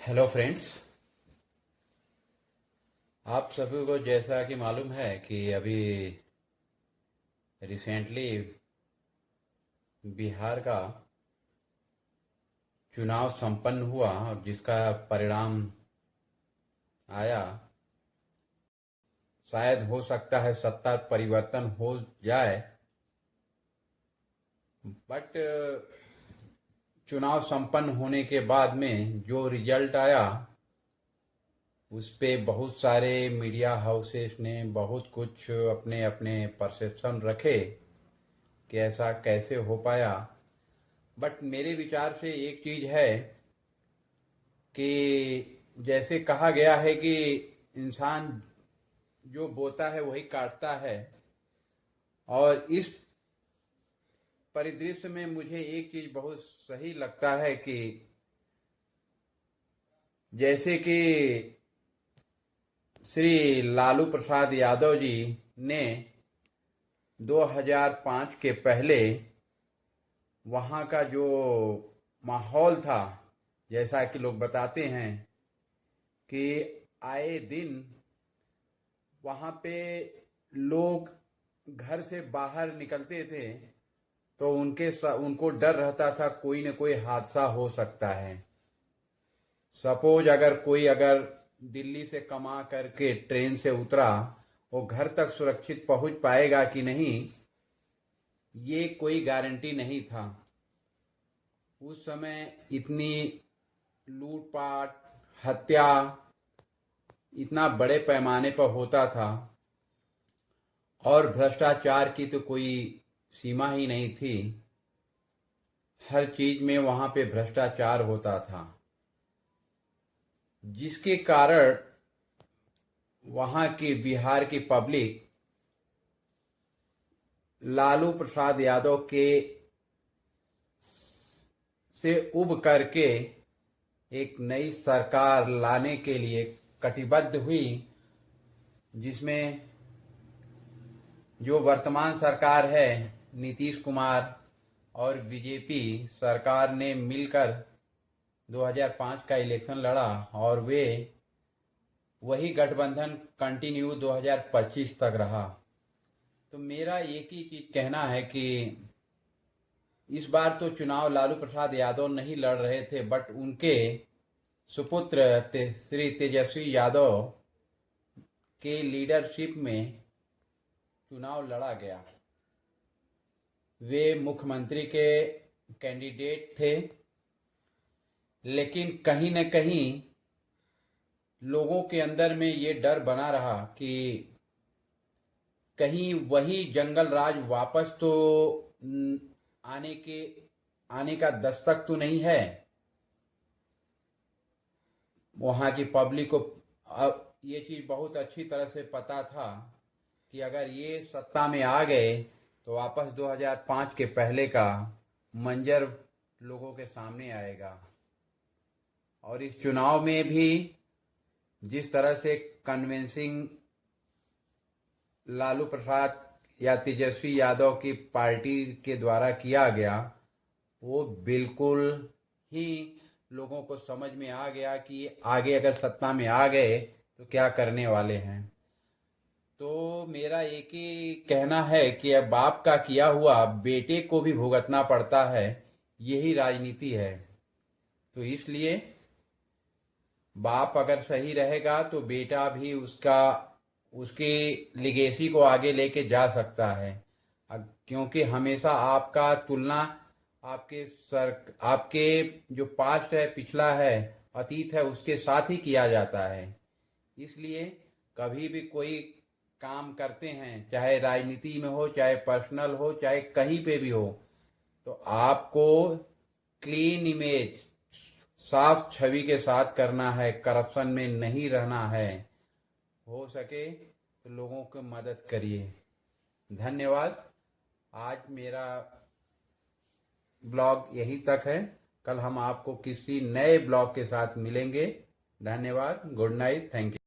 Hello friends. आप सभी को जैसा कि मालूम है कि अभी रिसेंटली बिहार का चुनाव संपन्न हुआ और जिसका परिणाम आया, शायद हो सकता है सत्ता परिवर्तन हो जाए। बट चुनाव संपन्न होने के बाद में जो रिजल्ट आया, उस पे बहुत सारे मीडिया हाउसेस ने बहुत कुछ अपने अपने परसेप्शन रखे कि ऐसा कैसे हो पाया। बट मेरे विचार से एक चीज है कि जैसे कहा गया है कि इंसान जो बोता है वही काटता है, और इस परिदृश्य में मुझे एक चीज बहुत सही लगता है कि जैसे कि श्री लालू प्रसाद यादव जी ने 2005 के पहले वहाँ का जो माहौल था, जैसा कि लोग बताते हैं कि आए दिन वहाँ पे लोग घर से बाहर निकलते थे तो उनको डर रहता था कोई न कोई हादसा हो सकता है। सपोज अगर दिल्ली से कमा करके ट्रेन से उतरा, वो घर तक सुरक्षित पहुंच पाएगा कि नहीं, ये कोई गारंटी नहीं था। उस समय इतनी लूटपाट, हत्या इतना बड़े पैमाने पर होता था और भ्रष्टाचार की तो कोई सीमा ही नहीं थी। हर चीज में वहां पे भ्रष्टाचार होता था, जिसके कारण वहां की बिहार की पब्लिक लालू प्रसाद यादव के से उब करके एक नई सरकार लाने के लिए कटिबद्ध हुई, जिसमें जो वर्तमान सरकार है नीतीश कुमार और बीजेपी सरकार ने मिलकर 2005 का इलेक्शन लड़ा और वे वही गठबंधन कंटिन्यू 2025 तक रहा। तो मेरा एक ही चीज कहना है कि इस बार तो चुनाव लालू प्रसाद यादव नहीं लड़ रहे थे, बट उनके सुपुत्र श्री तेजस्वी यादव के लीडरशिप में चुनाव लड़ा गया। वे मुख्यमंत्री के कैंडिडेट थे, लेकिन कहीं न कहीं लोगों के अंदर में ये डर बना रहा कि कहीं वही जंगल राज वापस तो आने का दस्तक तो नहीं है। वहां की पब्लिक को अब ये चीज बहुत अच्छी तरह से पता था कि अगर ये सत्ता में आ गए तो वापस 2005 के पहले का मंजर लोगों के सामने आएगा। और इस चुनाव में भी जिस तरह से कन्विंसिंग लालू प्रसाद या तेजस्वी यादव की पार्टी के द्वारा किया गया, वो बिल्कुल ही लोगों को समझ में आ गया कि आगे अगर सत्ता में आ गए तो क्या करने वाले हैं। तो मेरा एक ही कहना है कि अब बाप का किया हुआ बेटे को भी भुगतना पड़ता है, यही राजनीति है। तो इसलिए बाप अगर सही रहेगा तो बेटा भी उसकी लिगेसी को आगे लेके जा सकता है। क्योंकि हमेशा आपका तुलना आपके जो पास्ट है, पिछला है, अतीत है, उसके साथ ही किया जाता है। इसलिए कभी भी कोई काम करते हैं, चाहे राजनीति में हो, चाहे पर्सनल हो, चाहे कहीं पे भी हो, तो आपको क्लीन इमेज, साफ छवि के साथ करना है, करप्शन में नहीं रहना है। हो सके तो लोगों को मदद करिए। धन्यवाद। आज मेरा ब्लॉग यहीं तक है। कल हम आपको किसी नए ब्लॉग के साथ मिलेंगे। धन्यवाद। Good night. Thank you.